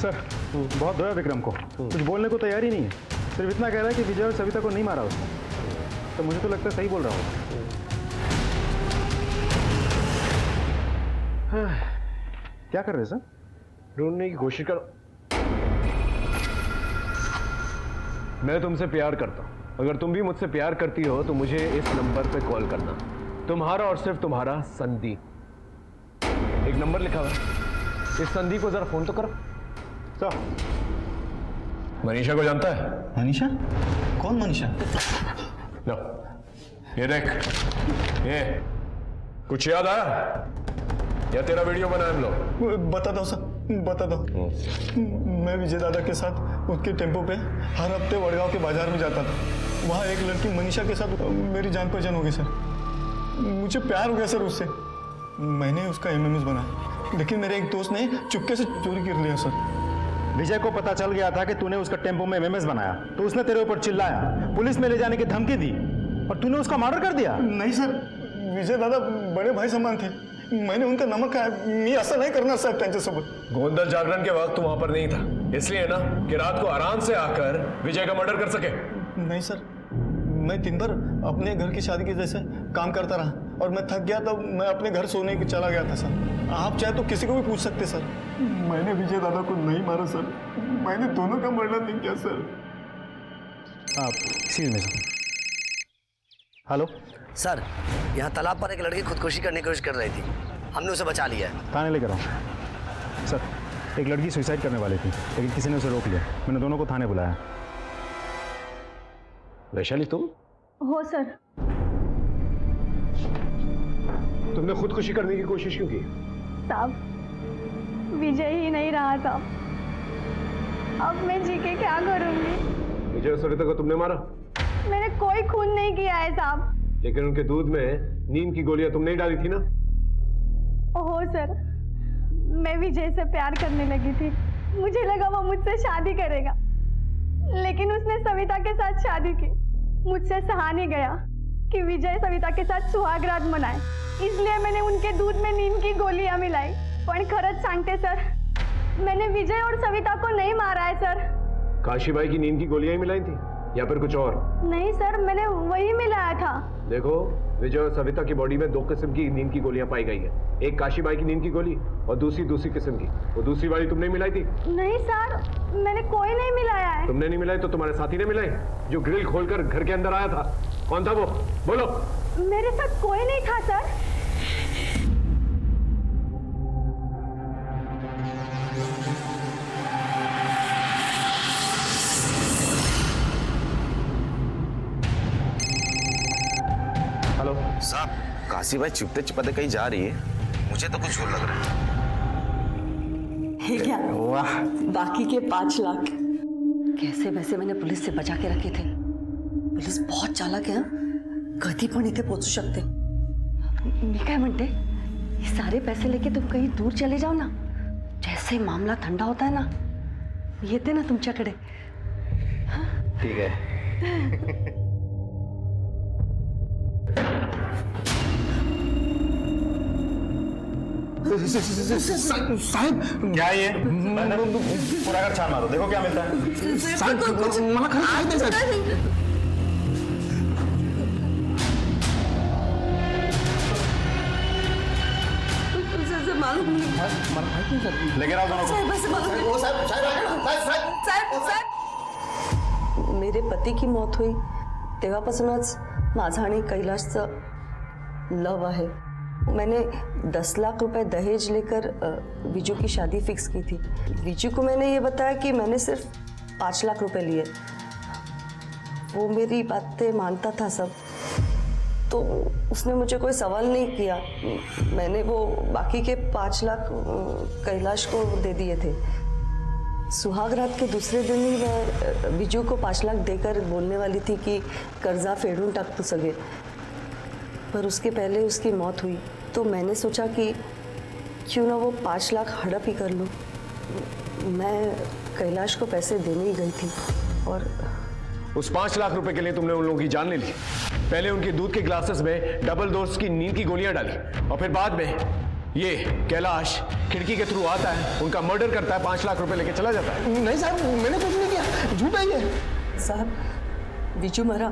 Sir बहुत धोया विक्रम को, कुछ बोलने को तैयार ही नहीं है। सिर्फ इतना कह रहा है कि विजय और सविता को नहीं मारा उसने। तो मुझे तो लगता है सही बोल रहा होगा। क्या कर रहे हैं सर? ढूंढने की कोशिश करो। मैं तुमसे प्यार करता हूं। अगर तुम भी मुझसे प्यार करती हो तो मुझे इस नंबर पे कॉल करना। तुम्हारा और सिर्फ तुम्हारा संदीप। एक नंबर लिखा हुआ है, इस संदीप को जरा फोन तो करो। सर मनीषा को जानता है? मनीषा? कौन मनीषा? लो ये देख, ये कुछ याद आया या तेरा वीडियो बनाया हम लोग? बता दो सर, बता दो। मैं विजय दादा के साथ उसके टेम्पो पे हर हफ्ते वडगांव के बाजार में जाता था। वहाँ एक लड़की मनीषा के साथ मेरी जान पहचान हो गई सर। मुझे प्यार हो गया सर उससे। मैंने उसका एमएमएस बनाया, लेकिन मेरे एक दोस्त ने चुपके से चोरी कर लिया सर। विजय को पता चल गया था कि तूने उसका टेम्पो में एमएमएस बनाया, तो उसने तेरे ऊपर चिल्लाया, पुलिस में ले जाने की धमकी दी और तूने उसका मर्डर कर दिया। नहीं सर, विजय दादा बड़े भाई समान थे। मैंने उनका नमक खाया। मी असं नाही करणार साहेब त्यांच्यासोबत। गोंधल जागरण के वक्त तू वहां पर नहीं था, इसलिए ना कि रात को आराम से आकर विजय का मर्डर कर सके। नहीं सर, मैं दिन भर अपने घर की शादी के जैसे काम करता रहा और मैं थक गया तो मैं अपने घर सोने के चला गया था सर। आप चाहे तो किसी को भी पूछ सकते सर। मैंने विजय दादा को नहीं मारा सर, मैंने दोनों का मर्डर नहीं किया sir. Excuse me sir. Hello sir, यहाँ तालाब पर एक लड़की खुदकुशी करने की कोशिश कर रही थी, हमने उसे बचा लिया है। थाने लेकर आओ। सर एक लड़की सुसाइड करने वाली थी, लेकिन किसी ने उसे रोक लिया। मैंने दोनों को थाने बुलाया। वैशाली तुम? हो सर। तुमने खुदकुशी करने की कोशिश क्यों की? साहब विजय ही नहीं रहा था, अब मैं जी के क्या करूंगी? विजय और सविता को तुमने मारा? मैंने कोई खून नहीं किया है साहब। लेकिन उनके दूध में नींद की गोलियां तुमने ही डाली थी ना? हो सर, मैं विजय से प्यार करने लगी थी। मुझे लगा वो मुझसे शादी करेगा, लेकिन उसने सविता के साथ शादी की। मुझसे सहा नहीं गया कि विजय सविता के साथ सुहागरात मनाए, इसलिए मैंने उनके दूध में नींद की गोलियां मिलाई। पण खरंच सांगते सर, मैंने विजय और सविता को नहीं मारा है सर। काशीबाई की नींद की गोलियां ही मिलाई थी या फिर कुछ और? नहीं सर, मैंने वही मिलाया था। देखो, विजय और सविता की बॉडी में दो किस्म की नींद की गोलियां पाई गई है। एक काशीबाई की नींद की गोली और दूसरी किस्म की। वो दूसरी वाली तुमने मिलाई थी? नहीं सर, मैंने कोई नहीं मिलाया है। तुमने नहीं मिलाई तो तुम्हारे साथी ने मिलाई, जो ग्रिल खोलकर घर के अंदर आया था। कौन था वो? बोलो। मेरे साथ कोई नहीं था सर। हेलो साहब, काशीबाई चिपते चिपते कहीं जा रही है, मुझे तो कुछ और लग रहा है। है क्या? वाह, बाकी के 5 लाख कैसे वैसे मैंने पुलिस से बचा के रखे थे। पोलीस बहुत चालाक आहे, कधी पण इथे पोहोचू शकते। मी काय म्हणते, ये सारे पैसे लेके तुम कहीं दूर चले जाओ ना। जैसे मामला ठंडा होता है ना, येते ना तुमच्याकडे। ठीक है। साहेब क्या ये? पूरा घर छान मारो, देखो क्या मिलता है। मला खरं माहित नाही साहेब। मालूम नहीं। लेके आओ दोनों को। मेरे पती की मौत हुई तेव्हापासूनच माझा आणि कैलाशचं लव आहे। मैंने 10 लाख रुपए दहेज लेकर विजू की शादी फिक्स की थी। विजू को मैंने ये बताया कि मैंने सिर्फ 5 लाख रुपए लिए। वो मेरी बातें मानता था सब, तो उसने मुझे कोई सवाल नहीं किया। मैंने वो बाकी के 5 लाख कैलाश को दे दिए थे। सुहागरात के दूसरे दिन ही मैं विजू को 5 लाख देकर बोलने वाली थी कि कर्जा फेडून टाकतो सगळे, पर उसके पहले उसकी मौत हुई। तो मैंने सोचा कि क्यों ना वो 5 लाख हड़प ही कर लूँ। मैं कैलाश को पैसे देने ही गई थी और उस 5 लाख रुपए के लिए तुमने उन लोगों की जान ले ली। पहले उनके दूध के ग्लासेस में डबल डोज की नींद की गोलियां डाली और फिर बाद में ये कैलाश खिड़की के थ्रू आता है, उनका मर्डर करता है, 5 लाख रुपए लेके चला जाता है। नहीं साहब, मैंने कुछ नहीं किया, झूठा ही है। साहब विजू मरा,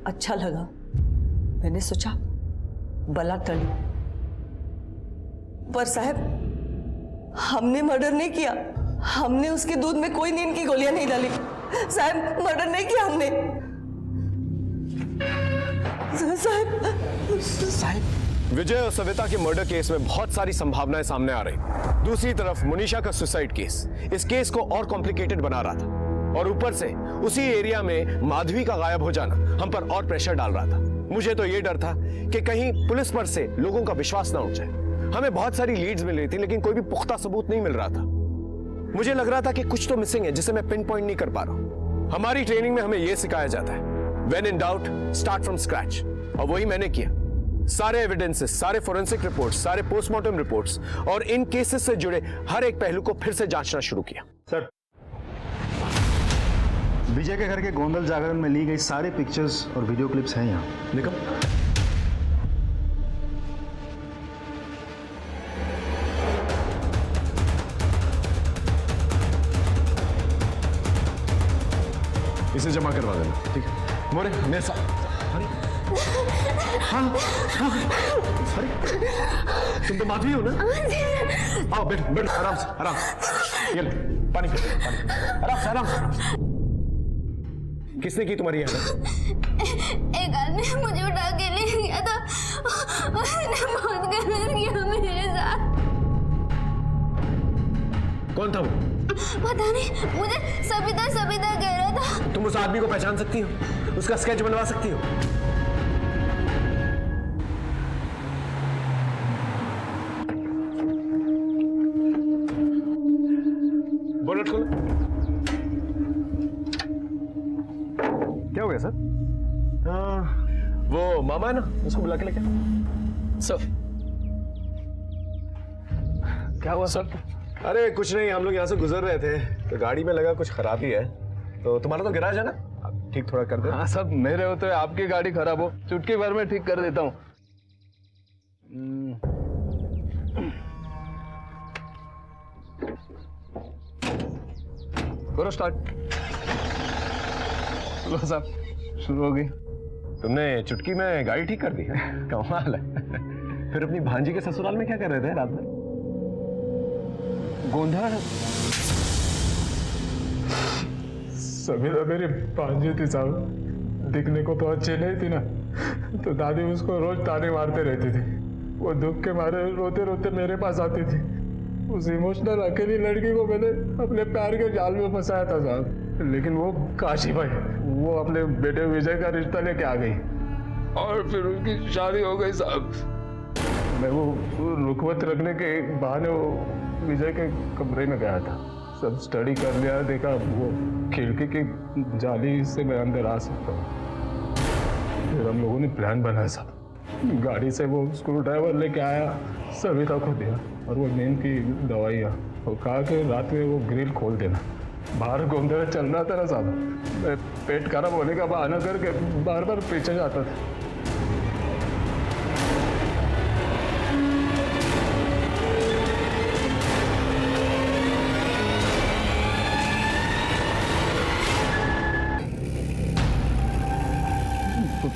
अच्छा लगा, मैंने सोचा बला टली, पर साहब हमने मर्डर नहीं किया, हमने उसके दूध में कोई नींद की गोलियां नहीं डाली साहब, मर्डर नहीं किया हमने साहब। विजय और सविता के मर्डर केस में बहुत सारी संभावनाएं सामने आ रही। दूसरी तरफ मुनीषा का सुसाइड केस इस केस को और कॉम्प्लिकेटेड बना रहा था, और ऊपर से उसी एरिया में माधवी का गायब हो जाना हम पर और प्रेशर डाल रहा था। मुझे तो ये डर था कि कहीं पुलिस पर से लोगों का विश्वास ना उठ जाए। हमें बहुत सारी लीड्स मिल रही थी, लेकिन कोई भी पुख्ता सबूत नहीं मिल रहा था। मुझे लग रहा था कि कुछ तो मिसिंग है जिसे मैं पिन पॉइंट नहीं कर पा रहा हूं। हमारी ट्रेनिंग में हमें यह सिखाया जाता है, When in doubt, start from scratch, और वही मैंने किया। सारे एविडेंसेस, सारे फोरेंसिक रिपोर्ट्स, सारे पोस्टमार्टम रिपोर्ट्स और इन केसेस से जुड़े हर एक पहलू को फिर से जांचना शुरू किया। सर, विजय के घर के गोंदल जागरण में ली गई सारी पिक्चर्स और वीडियो क्लिप्स हैं यहाँ। निकल। इसे जमा करवा देना, ठीक है? मोरे मेरे साथ। अरे हाँ हाँ, अरे तुम तो माधवी हो ना? आओ बैठ बैठ, आराम से आराम से। ये ले पानी पी, पानी पी। आराम से आराम से। किसने की तुम्हारी हालत? एक आदमी मुझे उठा के ले गया था, उसने बहुत गलत किया मेरे साथ। कौन था वो? पता नहीं, मुझे सविता सविता कह रहा था। तुम उस आदमी को पहचान सकती हो? उसका स्केच बनवा सकती हो? बोनट खोलो। क्या हो गया सर? वो मामा है ना, उसको बुला के लेके। सर क्या हुआ सर? अरे कुछ नहीं, हम लोग यहाँ से गुजर रहे थे तो गाड़ी में लगा कुछ खराबी है, तो तुम्हारा तो गैराज है ना, आप ठीक थोड़ा कर दो। हाँ सब मेरे होते हुए आपकी गाड़ी खराब हो, चुटकी भर में ठीक कर देता हूँ। करो स्टार्ट। लो साहब शुरू हो गई। तुमने चुटकी में गाड़ी ठीक कर दी है? कमाल है। फिर अपनी भांजी के ससुराल में क्या कर रहे थे रात में? गोंधा सविता मेरी भांजी थी साहब, दिखने को तो अच्छी नहीं थी ना, तो दादी उसको रोज ताने मारते रहती थी। वो दुख के मारे रोते रोते मेरे पास आती थी। उस इमोशनल अकेली लड़की को मैंने अपने प्यार के जाल में फंसाया था साहब, लेकिन वो काशी भाई वो अपने बेटे विजय का रिश्ता लेके आ गई और फिर उनकी शादी हो गई साहब। मैं वो रुकवत रखने के बहाने वो विजय के कमरे में गया था, सब स्टडी कर लिया, देखा वो खिड़की की जाली से मैं अंदर आ सकता हूँ। फिर हम लोगों ने प्लान बनाया साहब, गाड़ी से वो स्क्रू ड्राइवर लेके आया, सविता को दिया और वो नींद की दवाइयाँ, वो कहा कि रात में वो ग्रिल खोल देना। बाहर गोंधल चल रहा था ना साहब, मैं पेट खराब होने का बहाना करके बार बार पीछे जाता था।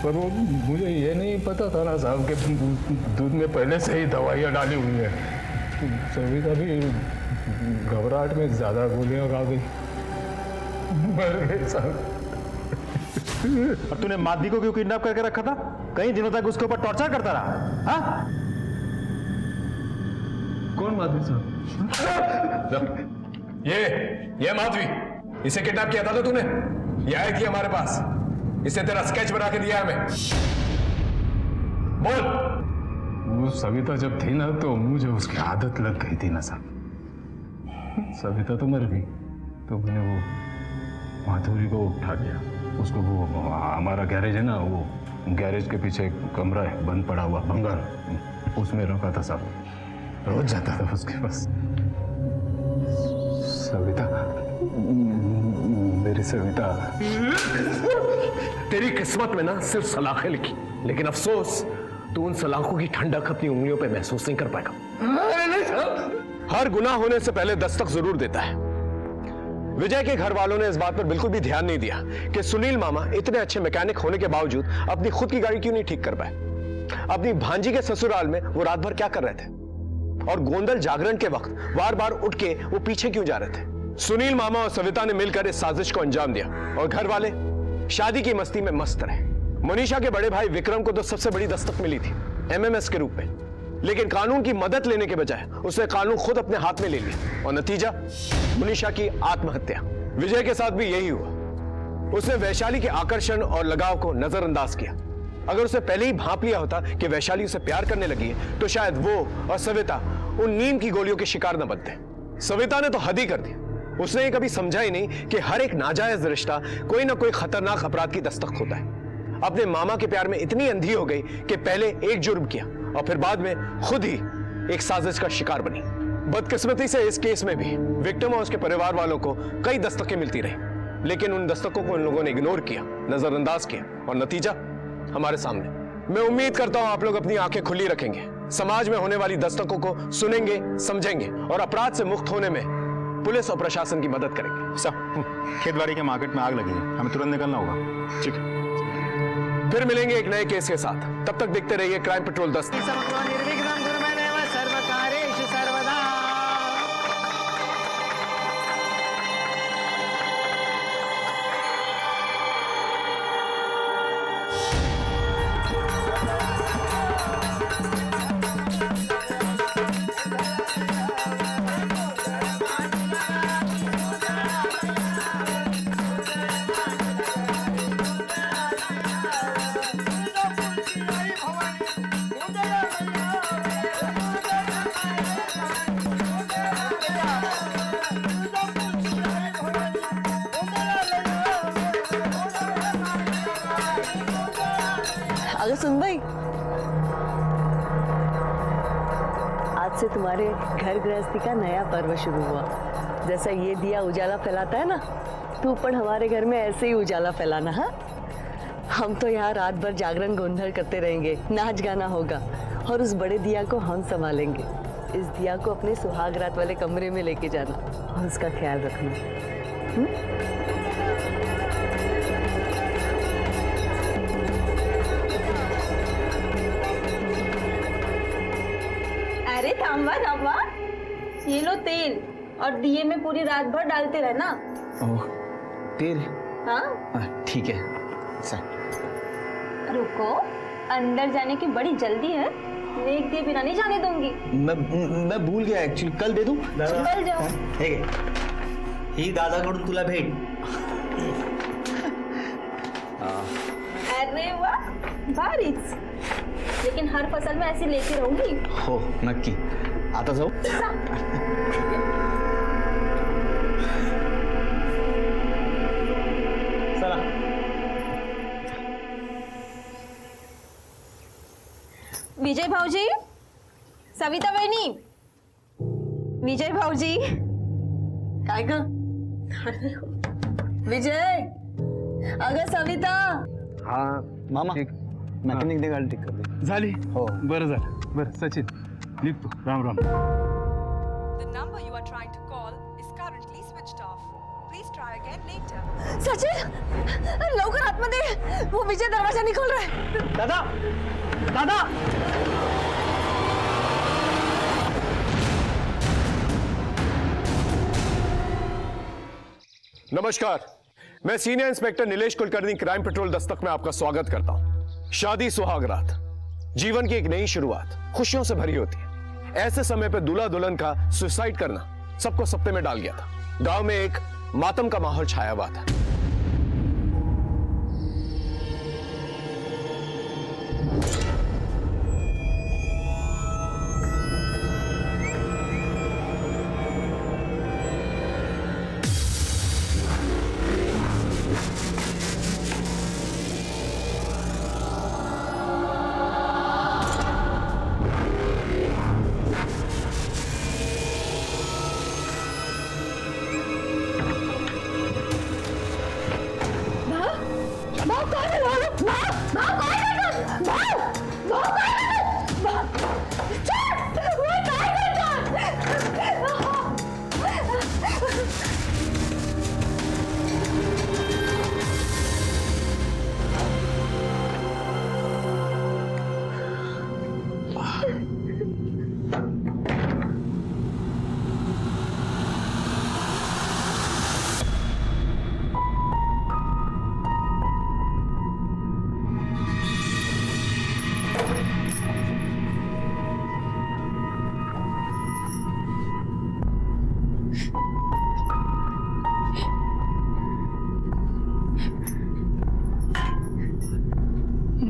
पर वो मुझे ये नहीं पता था ना साहब कि दूध में पहले से ही दवाइयाँ डाली हुई है। सविता भी घबराहट में ज्यादा गोलियां खा गई, मर गई साहब। और तूने माधवी को क्यों किडनैप करके रखा था? कई दिनों तक उसके ऊपर टॉर्चर करता रहा। हाँ? कौन माधवी साहब? ये माधवी, इसे किडनैप किया था तो तूने? यह है कि हमारे पास इसे तेरा स्केच बना के दिया हमें। बोल। वो सविता जब थी ना तो मुझे उसकी आदत लग गई थी ना साहब। सविता तो मर गई तो मैंने वो माधुरी को उठा लिया, उसको वो हमारा गैरेज है ना, वो गैरेज के पीछे एक कमरा है बंद पड़ा हुआ भंगार, उसमें रखा था साहब। रोज जाता था उसके पास। सविता, मेरी सविता। तेरी किस्मत में ना सिर्फ सलाखें लिखी, लेकिन अफसोस तू उन सलाखों की ठंडक अपनी उंगलियों पे महसूस नहीं कर पाएगा। हर गुनाह होने से पहले दस्तक जरूर देता है। विजय के घर वालों ने इस बात पर बिल्कुल भी ध्यान नहीं दिया कि सुनील मामा इतने अच्छे मैकेनिक होने के बावजूद अपनी खुद की गाड़ी क्यों नहीं ठीक कर पाए। अपनी भांजी के ससुराल में वो रात भर क्या कर रहे थे और गोंदल जागरण के वक्त बार बार उठ के वो पीछे क्यों जा रहे थे। सुनील मामा और सविता ने मिलकर इस साजिश को अंजाम दिया और घर वाले शादी की मस्ती में मस्त रहे। मनीषा के बड़े भाई विक्रम को तो सबसे बड़ी दस्तक मिली थी एमएमएस के रूप में, लेकिन कानून की मदद लेने के बजाय उसने कानून खुद अपने हाथ में ले लिया और नतीजा मनीषा की आत्महत्या। विजय के साथ भी यही हुआ। उसने वैशाली के आकर्षण और लगाव को नजरअंदाज किया। अगर उसे पहले ही भांप लिया होता कि वैशाली उसे प्यार करने लगी है तो शायद वो और सविता उन नींद की गोलियों के शिकार न बनते। सविता ने तो हद ही कर दी। उसने ये कभी समझा ही नहीं कि हर एक नाजायज रिश्ता कोई ना कोई खतरनाक अपराध की दस्तक होता है। अपने मामा के प्यार में इतनी अंधी हो गई कि पहले एक जुर्म किया और फिर बाद में खुद ही एक साजिश का शिकार बनी। बदकिस्मती से इस केस में भी विक्टिम और उसके परिवार वालों को कई दस्तकें मिलती रही, लेकिन उन दस्तकों को इन लोगों ने इग्नोर किया, नजरअंदाज किया और नतीजा हमारे सामने। मैं उम्मीद करता हूं आप लोग अपनी आंखें खुली रखेंगे, समाज में होने वाली दस्तकों को सुनेंगे, समझेंगे और अपराध से मुक्त होने में पुलिस और प्रशासन की मदद करेंगे। सब खेतबाड़ी के मार्केट में आग लगी है, हमें तुरंत निकलना होगा। ठीक है, फिर मिलेंगे एक नए केस के साथ। तब तक देखते रहिए क्राइम पेट्रोल 10। अगर सुन भाई, आज से तुम्हारे घर गृहस्थी का नया पर्व शुरू हुआ। जैसा ये दिया उजाला फैलाता है ना, तू पण हमारे घर में ऐसे ही उजाला फैलाना। हाँ, हम तो यहाँ रात भर जागरण गोंधल करते रहेंगे, नाच गाना होगा और उस बड़े दिया को हम संभालेंगे। इस दिया को अपने सुहाग रात वाले कमरे में लेके जाना और उसका ख्याल रखना। अरे थाम्बा थाम्बा, ये लो तेल और दिए में पूरी रात भर डालते रहना। ओह, तेल? हाँ ठीक है सर। रुको, अंदर जाने की बड़ी जल्दी है, नेक दिए बिना नहीं जाने दूंगी। मैं भूल गया एक्चुअली, कल दे दूं? चल जाओ। ठीक है, ही दादाकडून तुला भेट। अरे वाह, भारीच। लेकिन हर फसल में ऐसी लेती रहूंगी। हो नक्की। आता जाऊ? चला। विजय भाऊजी, सविता बहिणी, विजय भाऊजी। काय ग विजय, अगं सविता। हाँ मामा ठीक, मैकेनिक ने गाड़ी ठीक कर दी। झाली हो. बरं झालं. बरं सचिन निघतो. Ram Ram. The number you are trying to call is currently switched off. Please try again later. Sachin, लवकर आतमध्ये, वो विजय दरवाजा नहीं खोल रहा है। दादा, दादा। नमस्कार, मैं senior inspector Nilesh Kulkarni crime petrol Dastak में आपका स्वागत करता हूं। शादी सुहागरात जीवन की एक नई शुरुआत, खुशियों से भरी होती है। ऐसे समय पर दूल्हा दुल्हन का सुसाइड करना सबको सत्ते में डाल गया था। गांव में एक मातम का माहौल छाया हुआ था।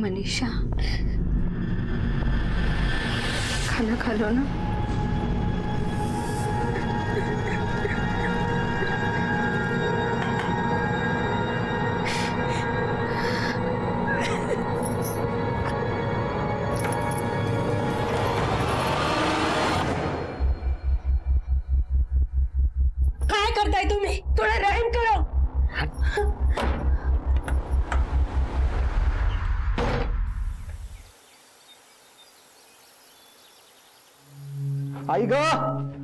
मनीषा, खाना खा लो ना। काय करताय तुम्ही? थोडा रहम करो. आई ग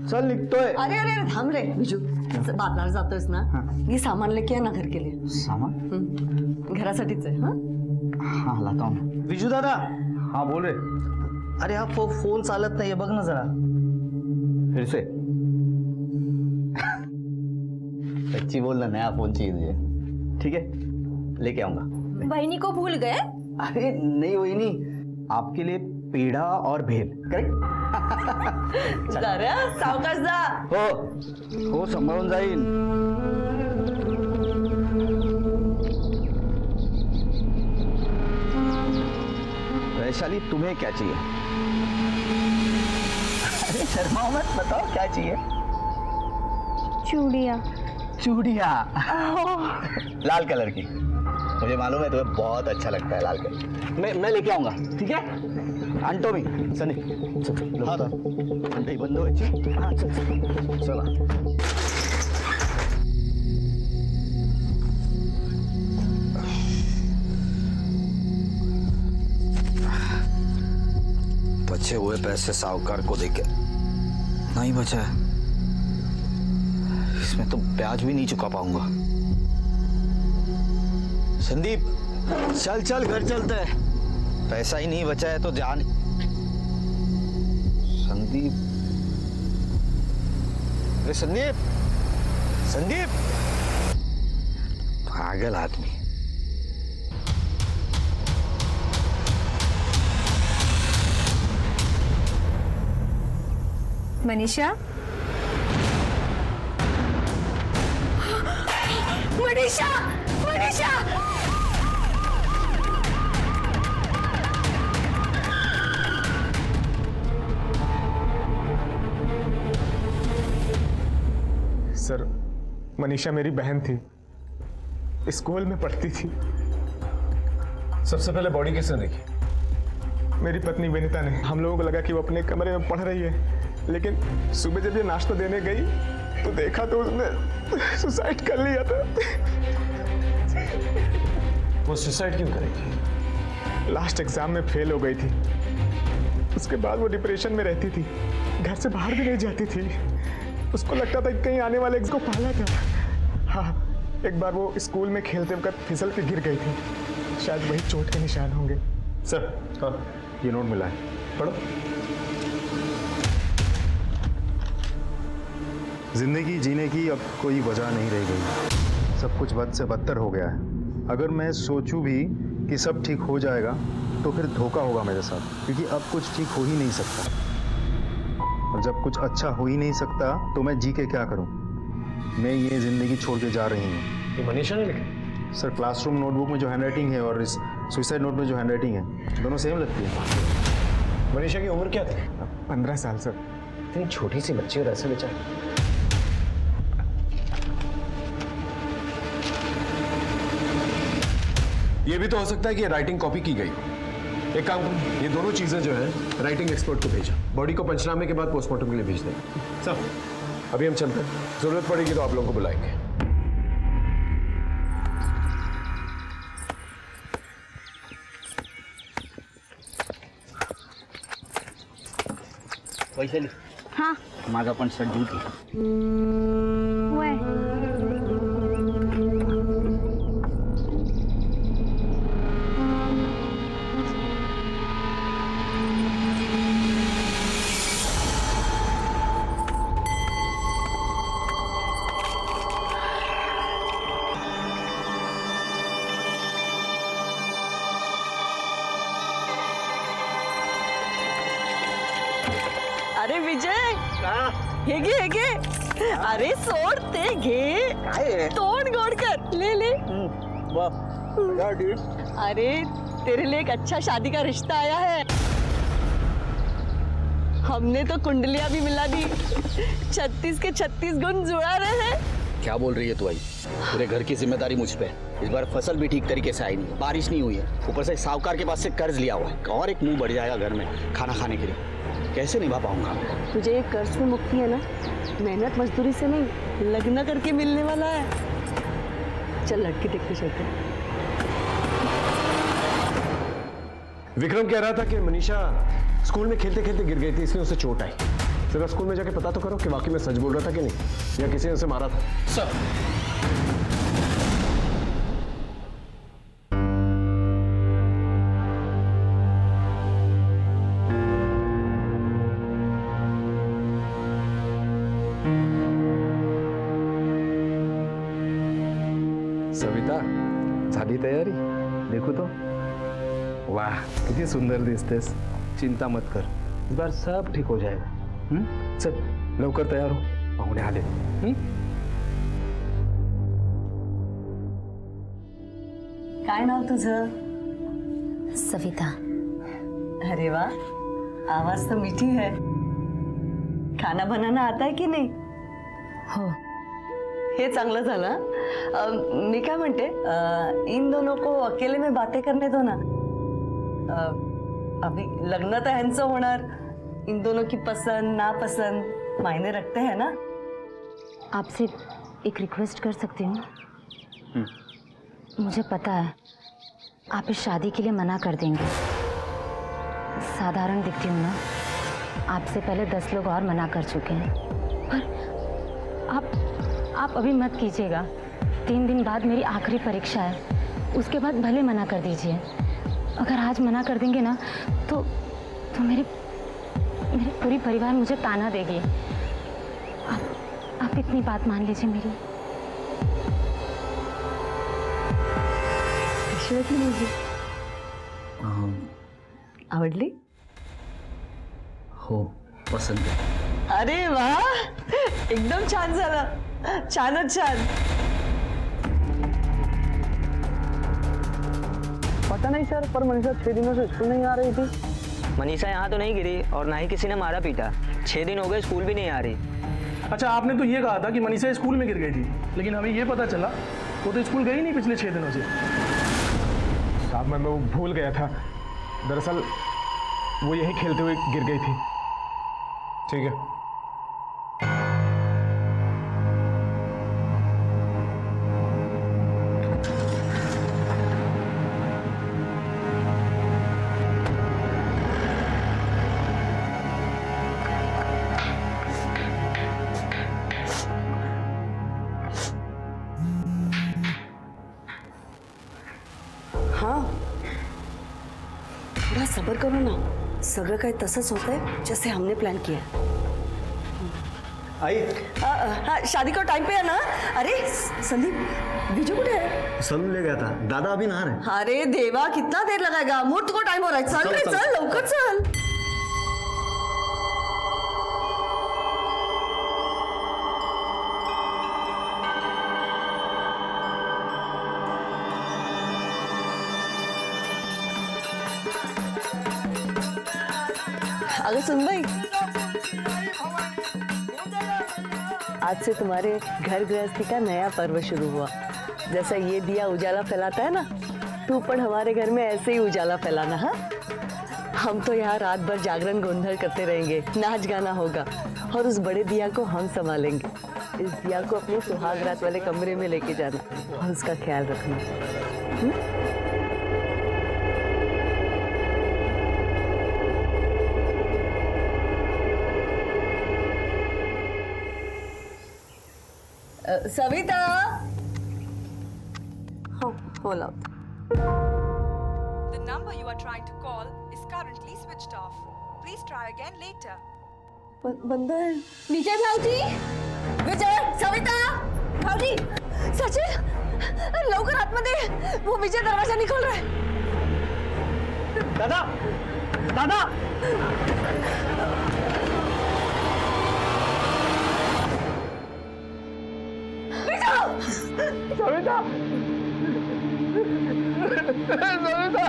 चल निघतोय. अरे अरे अरे, थांब रे बिजू. बाजारात जातोयस ना, ये सामान लेके आहे ना घर के लिए. सामान घरासाठीच आहे. हाँ लाता हूँ. विजू दादा. हाँ बोल रहे. अरे हा फोन चालत नाही, बघ ना जरा. फिर से सच्ची बोलना, नया फोन चाहिए मुझे. ठीक है, लेके आऊंगा. बहनी को भूल गए? अरे नहीं वही नहीं, आपके लिए पेड़ा और भेल. करेक्ट. जरा सावकाश जा. हो सांभाळून जाईल. वैशाली तुम्हें क्या चाहिए? अरे शर्माओ मत, बताओ क्या चाहिए? चूड़िया. चूड़िया. लाल कलर की. मुझे मालूम है तुम्हें बहुत अच्छा लगता है लाल कलर. मैं लेके आऊंगा. ठीक है. आणतो मी. सनी हाँ अंडे बंद व्हायची. हाँ चला. बचे हुए पैसे साहूकार को देके नहीं बचा है. इसमें तो ब्याज भी नहीं चुका पाऊंगा. संदीप चल चल घर चलते हैं. पैसा ही नहीं बचा है तो जान. संदीप, अरे संदीप, संदीप, पागल आदमी. मनीषा. मनीषा, मनीषा. सर, मनीषा मेरी बहन थी, स्कूल में पढ़ती थी. सबसे पहले बॉडी किसने देखी? मेरी पत्नी विनीता ने. हम लोगों को लगा कि वो अपने कमरे में पढ़ रही है, लेकिन सुबह जब ये नाश्ता देने गई तो देखा तो उसने सुसाइड कर लिया था. वो सुसाइड क्यों करेगी? लास्ट एग्जाम में फेल हो गई थी. उसके बाद वो डिप्रेशन में रहती थी, घर से बाहर भी नहीं जाती थी. उसको लगता था कि कहीं आने वाले को पाला था. हाँ, एक बार वो स्कूल में खेलते वक्त फिसल के गिर गई थी. शायद वही चोट के निशान होंगे. सर, हाँ, ये नोट मिला है, पढ़ो. जिंदगी जीने की अब कोई वजह नहीं रह गई. सब कुछ बद से बदतर हो गया है. अगर मैं सोचूं भी कि सब ठीक हो जाएगा तो फिर धोखा होगा मेरे साथ, क्योंकि अब कुछ ठीक हो ही नहीं सकता. और जब कुछ अच्छा हो ही नहीं सकता तो मैं जी के क्या करूं? मैं ये जिंदगी छोड़ के जा रही हूँ. ये मनीषा ने लिखा? सर, क्लासरूम नोटबुक में जो हैंडराइटिंग है और इस सुसाइड नोट में जो हैंडराइटिंग है, दोनों सेम लगती है. मनीषा की उम्र क्या थी? 15 साल सर. इतनी छोटी सी बच्ची और ऐसे बेचारी. ये भी तो हो सकता है कि ये राइटिंग कॉपी की गई. एक काम करो, ये दोनों चीजें जो है राइटिंग एक्सपर्ट को भेजा. बॉडी को पंचनामे के बाद पोस्टमार्टम के लिए भेज देंगे. सर, अभी हम चलते हैं. जरूरत पड़ेगी तो आप लोगों को बुलाएंगे. वैशाली. हाँ. माझा पण शर्ट देऊ की? अरे विजय, हे घे अरे सोड ते घे तोंड गोड कर ले अरे तेरे लिए एक अच्छा शादी का रिश्ता आया है। हमने तो कुंडलियां भी मिला दी, 36 के 36 गुण जुड़ा रहे हैं। क्या बोल रही है तू आई? पूरे घर की जिम्मेदारी मुझ पे है। इस बार फसल भी ठीक तरीके से आई नहीं, बारिश नहीं हुई है, ऊपर से साहूकार के पास से कर्ज लिया हुआ है और एक मुंह बढ़ जाएगा घर में खाना खाने के लिए। कैसे निभा पाऊंगा? तुझे ये कर्ज में मुक्ति है ना, मेहनत मजदूरी से नहीं लगना करके मिलने वाला है। चल लड़की देखते चलते। विक्रम कह रहा था कि मनीषा स्कूल में खेलते खेलते गिर गई थी, इसलिए उसे चोट आई। जरा स्कूल में जाके पता तो करो कि वाकई में सच बोल रहा था कि नहीं, या किसी ने उसे मारा था। सर सविता झाली तयारी? देखू तो। वाह किती सुंदर दिसतेस। चिंता मत कर, इस बार सब ठीक हो जाएगा। चल लवकर तयार हो, पाहुणे आले। काय नाव तुझं? सविता। अरे वाह, आवाज तो मीठी है। खाना बनाना आता है की नाही? हो। हे चांगलं झालं। मी काय म्हणते, इन दोनों को अकेले में बातें करने दो ना। अभी लग्न तो ह्यांचं होणार, इन दोनों की पसंद नापसंद मायने रखते हैं ना। आपसे एक रिक्वेस्ट कर सकती हूँ? मुझे पता है आप इस शादी के लिए मना कर देंगे, साधारण दिखती हूँ ना, आपसे पहले 10 लोग और मना कर चुके हैं, पर आप अभी मत कीजिएगा। 3 दिन बाद मेरी आखिरी परीक्षा है, उसके बाद भले मना कर दीजिए। अगर आज मना कर देंगे ना तो मेरी पूरी परिवार मुझे ताना देगी। आप इतनी बात मान लीजिए मेरी। आवडली? हो, पसंत आहे। अरे वाह, एकदम छान झालं, छानच छान। पता नहीं सर, पर मनीषा 6 दिनों से स्कूल नहीं आ रही थी। मनीषा यहाँ तो नहीं गिरी और ना ही किसी ने मारा पीटा। 6 दिन हो गए, स्कूल भी नहीं आ रही। अच्छा, आपने तो ये कहा था कि मनीषा स्कूल में गिर गई थी, लेकिन हमें ये पता चला वो तो स्कूल गई नहीं पिछले 6 दिनों से। साहब मैं वो भूल गया था, दरअसल वो यही खेलते हुए गिर गई थी। ठीक है। थोड़ा सब्र करो ना, सगळं काय तसंच होतंय जैसे हमने प्लान किया। आई हाँ, शादी का टाइम पे है ना। अरे संदीप, विजय कुठे है? सलून ले गया था, दादा अभी नहा रहे। अरे देवा, कितना देर लगाएगा? मुहूर्त को टाइम हो रहा है। चल रे, चल लवकर चल। अगर सुन भाई, आज से तुम्हारे घर गृहस्थी का नया पर्व शुरू हुआ। जैसा ये दिया उजाला फैलाता है ना, तू पण हमारे घर में ऐसे ही उजाला फैलाना। हाँ, हम तो यहाँ रात भर जागरण गोंधल करते रहेंगे, नाच गाना होगा और उस बड़े दिया को हम संभालेंगे। इस दिया को अपने सुहाग रात वाले कमरे में लेके जाना और उसका ख्याल रखना। सविता, हाँ बोला। The number you are trying to call is currently switched off. Please try again later. बंद है। विजय भाऊजी, विजय, सविता, भाऊजी, सचिन, लवकर आतमध्ये, वो विजय दरवाजा नहीं खोल रहा है। दादा, दादा। सविता सविता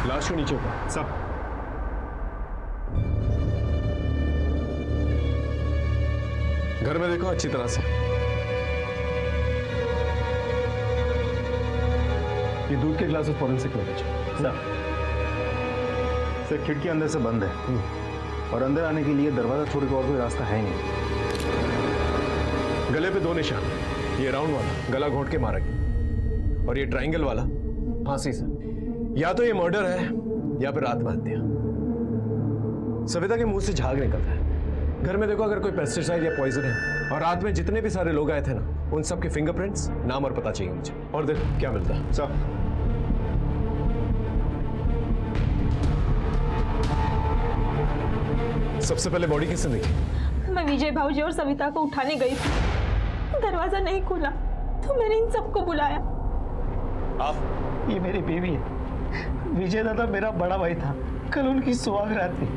लाश को नीचे ऊपर सब घर में देखो अच्छी तरह से। ये दूध के ग्लासेस फॉरेंसिक में भेजो। सर खिड़की अंदर से बंद है और अंदर आने के लिए दरवाजा छोड़ के और कोई रास्ता है नहीं। गले पे 2 निशान, ये राउंड वाला गला घोंट के मारा गया और ये ट्रायंगल वाला फांसी से। या तो ये मर्डर है या फिर आत्महत्या। सविता के मुंह से झाग निकलता है। घर में देखो अगर कोई पेस्टिसाइड या पॉइजन है। और रात में जितने भी सारे लोग आए थे ना, उन सब के फिंगरप्रिंट्स, नाम और पता चाहिए मुझे। और देखो क्या मिलता है। सब सबसे पहले बॉडी किसने देखी? मैं विजय भाऊजी और सविता को उठाने गई थी। दरवाजा नहीं खुला तो मैंने इन सबको बुलाया। आप? ये मेरी बीवी है। विजय दादा मेरा बड़ा भाई था। कल उनकी सुहागरात थी।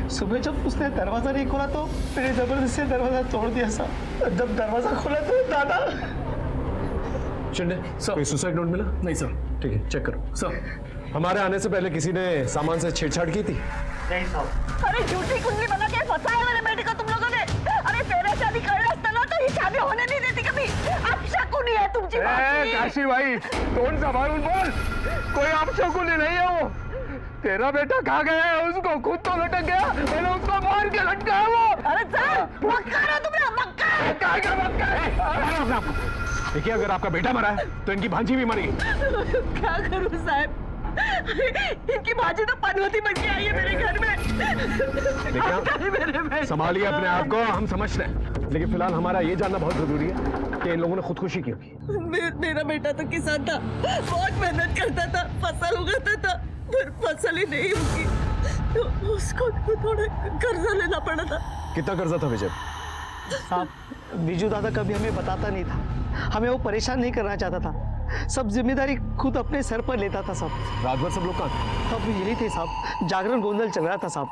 सुबह जब उसने दरवाजा नहीं खोला तो मैंने जबरदस्ती दरवाजा तोड़ दिया साहब। जब दरवाजा खोला तो दादा। शिंदे सर, कोई सुसाइड नोट मिला? नहीं सर। ठीक है, चेक करो। सर हमारे आने से पहले किसी ने सामान से छेड़छाड़ की थी? नहीं साहब। अरे झूठी कुंडली बना के फंसाया मेरे बेटे को तुम लोगों ने। अरे तेरे शादी करना था ना तो ये शादी होने नहीं देती कभी। अब शकुनी है तुम जी। काशी भाई कौन सा भाई बोल, कोई आप शकुनी नहीं है वो। तेरा बेटा कहाँ गया है? उसको खुद तो लटक गया, मैंने उसको मार के लटकाया वो। अरे सर मक्का ना तुमने मक्का। देखिए अगर आपका बेटा मरा है तो इनकी भांजी भी मरी। क्या करूं साहब, इनकी भाजी तो पनवती बन के आई है मेरे घर में। देखिए संभालिए अपने आप को, हम समझते हैं, लेकिन फिलहाल हमारा ये जानना बहुत जरूरी है कि इन लोगों ने खुदकुशी क्यों की। मेरा बेटा तो किसान था, बहुत मेहनत करता था, फसल उगाता था, पर फसल ही नहीं होगी तो उसको थोड़ा कर्जा लेना पड़ा था। कितना कर्जा था विजय? साहब बिजू दादा कभी हमें बताता नहीं था, हमें वो परेशान नहीं करना चाहता था, सब जिम्मेदारी खुद अपने सर पर लेता था साहब। रात भर सब लोग कहाँ थे? तब यही थे साहब, जागरण गोंदल चल रहा था साहब।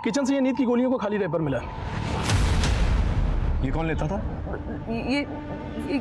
किचन से ये नींद की गोलियों को खाली रैपर मिला। ये कौन लेता था? ये